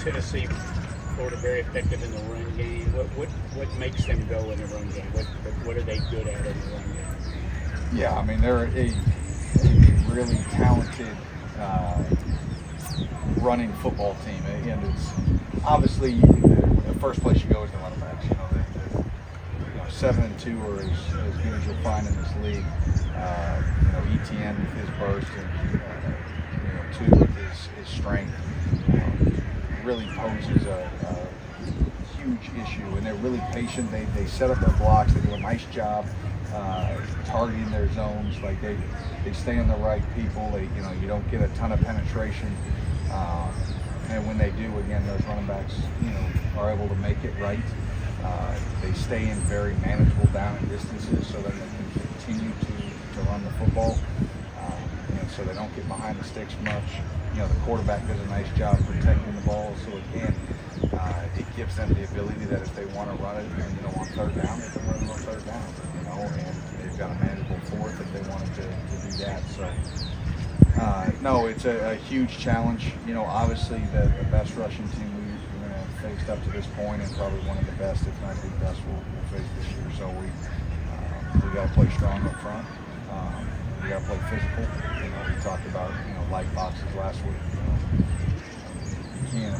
Tennessee, Florida very effective in the run game. What makes them go in the run game? What are they good at in the run game? Yeah, I mean they're a really talented running football team, and it's obviously the first place you go is the running backs. You know, 7-2 are as good as you'll find in this league. ETN with his burst and two with his strength really poses a huge issue, and they're really patient. They set up their blocks. They do a nice job targeting their zones. Like they stay on the right people. You don't get a ton of penetration, and when they do, again, those running backs are able to make it right. They stay in very manageable down and distances so that they can continue to run the football. So they don't get behind the sticks much. The quarterback does a nice job protecting the ball, so again, it gives them the ability that if they want to run it, on third down, they can run it on third down. And they've got a manageable fourth if they wanted to do that. So no, it's a huge challenge. Obviously the best rushing team we've faced up to this point, and probably one of the best, if not the best, we'll face this year. So we got to play strong up front. We got to play physical. We talked about light boxes last week. You're going to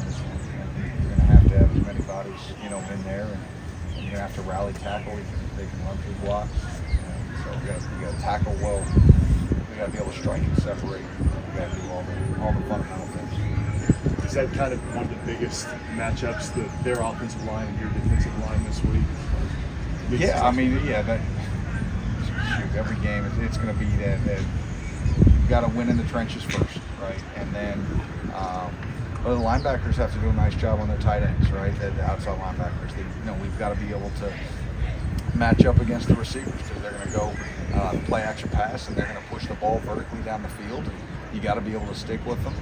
have as many bodies in there, and you're going to have to rally tackle. They can run through blocks. So we got to tackle well. We got to be able to strike and separate. We got to do all the fundamental things. Is that kind of one of the biggest matchups, their offensive line and your defensive line this week? Every game it's going to be that you got to win in the trenches first, right? And then the linebackers have to do a nice job on their tight ends, right? The outside linebackers, we've got to be able to match up against the receivers because they're going to go play action pass and they're going to push the ball vertically down the field. And you got to be able to stick with them.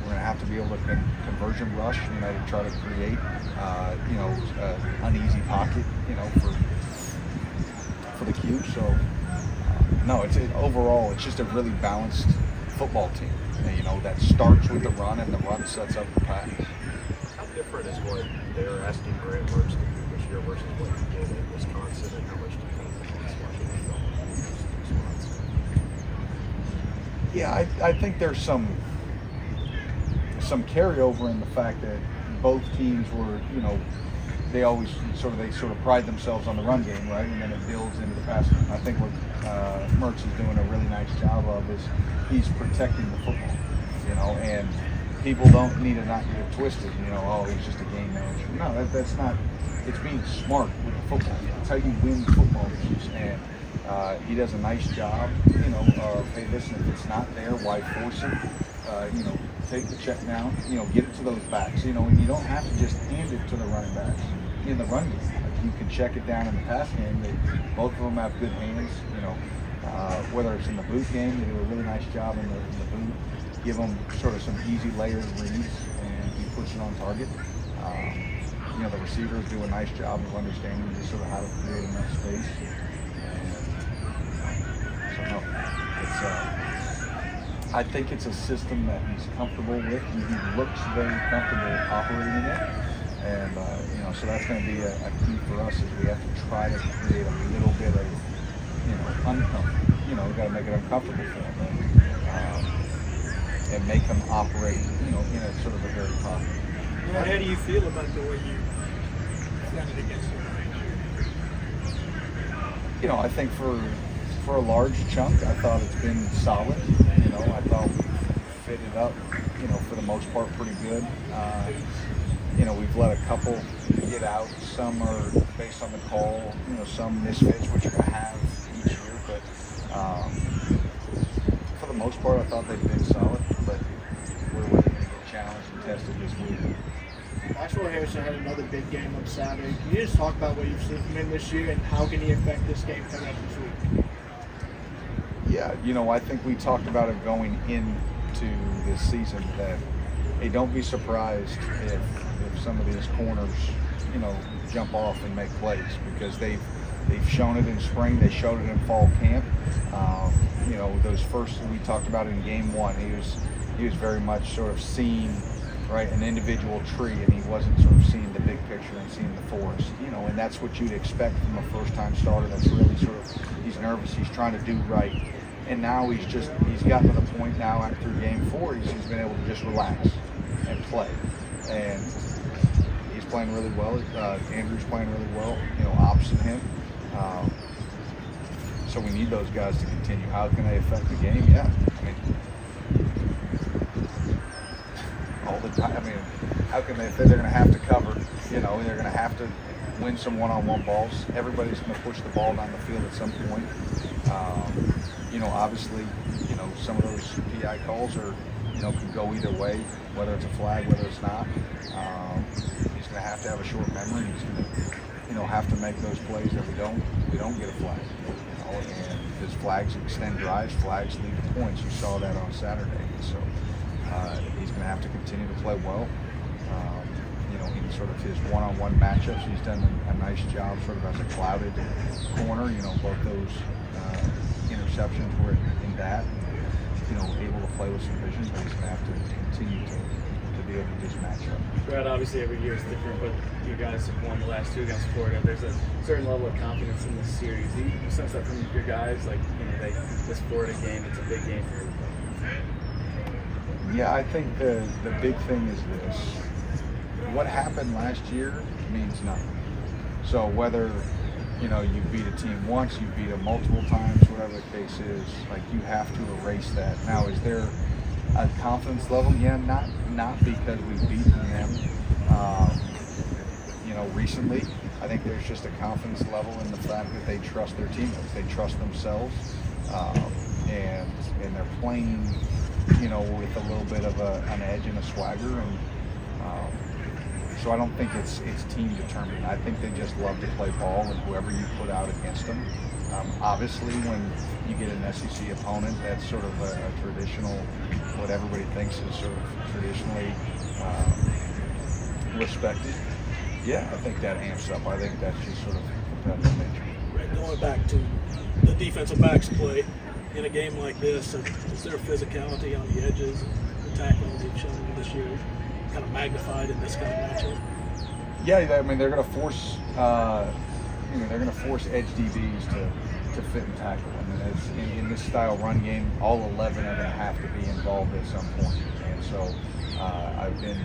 We're going to have to be able to conversion rush, to try to create, an easy pocket, for the Q. So, no, overall, it's just a really balanced football team. That starts with the run, and the run sets up the pass. How different is what they're asking Graham Mertz to do this year versus what he did in Wisconsin, and how much do you think that's watching the film? Yeah, I think there's some carryover in the fact that both teams were, they always sort of pride themselves on the run game, right? And then it builds into the pass game. I think what Mertz is doing a really nice job of is he's protecting the football, and people don't need to not get it twisted, he's just a game manager. No, that's not. It's being smart with the football. It's how you win football games, and he does a nice job, of, hey, listen, if it's not there, why force it? Take the check down, get it to those backs, and you don't have to just hand it to the running backs in the run game. Like you can check it down in the pass game. Both of them have good hands, whether it's in the boot game, they do a really nice job in the boot, give them sort of some easy layered reads and be pushing on target. The receivers do a nice job of understanding just sort of how to create enough space. And, I think it's a system that he's comfortable with, and he looks very comfortable operating it. And so that's going to be a key for us, is we have to try to create a little bit of, uncomfortable. We've got to make it uncomfortable for them, and make them operate, in a sort of a very positive. How do you feel about the way you done it against them? I think for a large chunk, I thought it's been solid. I thought we fitted up, for the most part, pretty good. We've let a couple get out. Some are based on the call, some misfits, which you're going to have each year. But for the most part, I thought they've been solid. But we're really going to get challenged and tested this week. Maxwell Harrison had another big game on Saturday. Can you just talk about what you've seen from him this year, and how can he affect this game coming up this week? Yeah, I think we talked about it going into this season that, hey, don't be surprised if some of these corners, jump off and make plays, because they've shown it in spring, they showed it in fall camp. Those first we talked about in game one, he was very much sort of seeing right? An individual tree, and he wasn't sort of seeing the big picture and seeing the forest, you know, and that's what you'd expect from a first-time starter. That's really sort of, he's nervous, he's trying to do right, and now he's gotten to the point now after game 4, he's been able to just relax and play, and he's playing really well. Andrew's playing really well, you know, opposite him. So we need those guys to continue. How can they affect the game? Yeah, I mean, all the time. I mean, how can they're going to have to cover? You know, they're going to have to win some one-on-one balls. Everybody's going to push the ball down the field at some point. You know, obviously, you know, some of those PI calls are, you know, can go either way, whether it's a flag, whether it's not. He's going to have a short memory. He's going to, you know, have to make those plays that we don't get a flag. You know, and because flags extend drives, flags lead to points. You saw that on Saturday. So he's going to have to continue to play well. You know, in sort of his one-on-one matchups, he's done a nice job sort of as a clouded corner. You know, both those interceptions were in that. You know, able to play with some vision, but he's going to have to continue to be able to just match up. Brad, obviously every year is different, but you guys have won the last 2 against Florida. There's a certain level of confidence in this series. Do you sense that from your guys? Like, you know, this Florida game, it's a big game for everybody. Yeah, I think the big thing is this. What happened last year means nothing. So whether, you know, you beat a team once, you beat them multiple times, whatever the case is, like, you have to erase that. Now, is there a confidence level? Yeah, not because we've beaten them, you know, recently. I think there's just a confidence level in the fact that they trust their teammates, they trust themselves, and they're playing, you know, with a little bit of an edge and a swagger, and so I don't think it's team determined. I think they just love to play ball, and whoever you put out against them. Obviously, when you get an SEC opponent, that's sort of a traditional, what everybody thinks is sort of traditionally respected. Yeah, I think that amps up. I think that's just sort of competitive nature. Right, going back to the defensive backs play in a game like this, is there physicality on the edges and the tackling they've shown this year kind of magnified in this kind of matchup? Yeah, I mean, they're going to force, you know, they're going to force edge DBs to fit and tackle. I mean, as in this style run game, all 11 are going to have to be involved at some point. And so I've been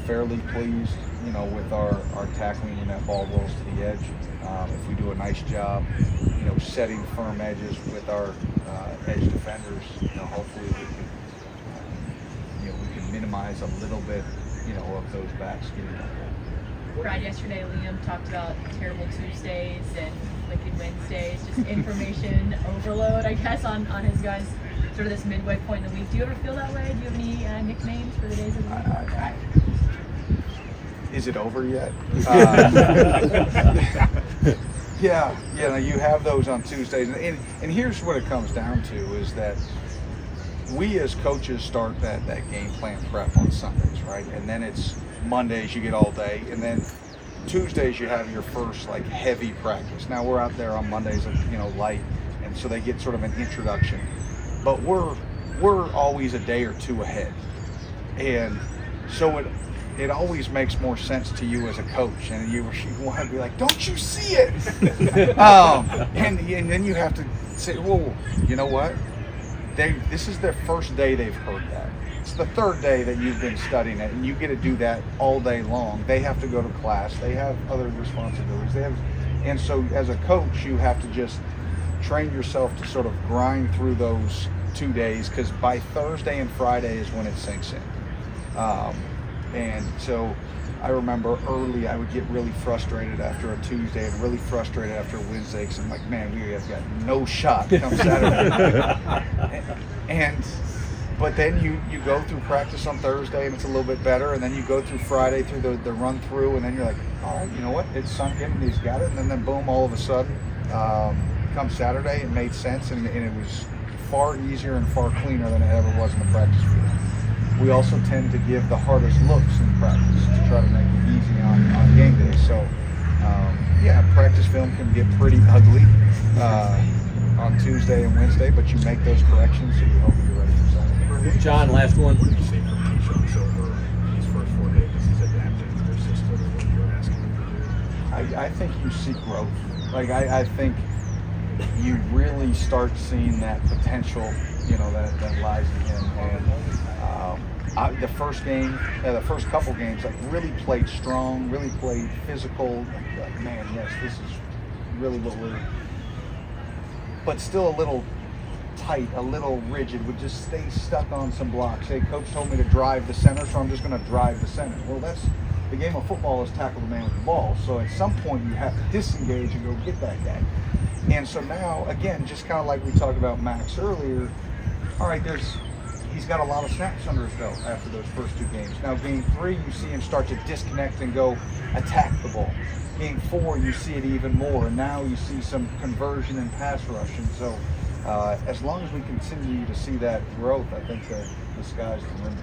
fairly pleased, you know, with our tackling when that ball rolls to the edge. If we do a nice job, you know, setting firm edges with our edge defenders, you know, hopefully we can, you know, we can minimize a little bit, you know, of those backs getting that ball. Brad, yesterday Liam talked about terrible Tuesdays and wicked Wednesdays, just information overload, I guess, on his guys' sort of this midway point in the week. Do you ever feel that way? Do you have any nicknames for the days of the week? Is it over yet? Yeah, no, you have those on Tuesdays. And here's what it comes down to is that we as coaches start that game plan prep on Sundays, right? And then it's Mondays, you get all day. And then Tuesdays, you have your first, like, heavy practice. Now, we're out there on Mondays, you know, light. And so they get sort of an introduction. But we're always a day or two ahead. And so it always makes more sense to you as a coach, and you want to be like, don't you see it? And then you have to say, well, you know what? This is their first day they've heard that. It's the third day that you've been studying it, and you get to do that all day long. They have to go to class. They have other responsibilities. And so as a coach, you have to just train yourself to sort of grind through those 2 days, because by Thursday and Friday is when it sinks in. And so I remember early I would get really frustrated after a Tuesday and really frustrated after a Wednesday, because I'm like, man, we have got no shot come Saturday. But then you go through practice on Thursday and it's a little bit better, and then you go through Friday through the run through, and then you're like, all right, you know what, it's sunk in and he's got it, and then boom, all of a sudden, come Saturday, it made sense, and it was far easier and far cleaner than it ever was in the practice field. We also tend to give the hardest looks in practice to try to make it easy on game day. So, yeah, practice film can get pretty ugly on Tuesday and Wednesday, but you make those corrections so you hope you're ready for Saturday. John, last one. What have you seen from Keyshawn so I think you see growth. Like I think you really start seeing that potential, that lies in him. And the first game, the first couple games, like really played strong, really played physical. Like, man, yes, this is really what we're. But still a little tight, a little rigid, would just stay stuck on some blocks. Hey, coach told me to drive the center, so I'm just going to drive the center. Well, that's the game of football is tackle the man with the ball. So at some point you have to disengage and go get that guy. And so now, again, just kind of like we talked about Max earlier, all right, he's got a lot of snaps under his belt after those first two games. Now, game 3, you see him start to disconnect and go attack the ball. Game 4, you see it even more, and now you see some conversion and pass rush. And so as long as we continue to see that growth, I think that the sky's the limit.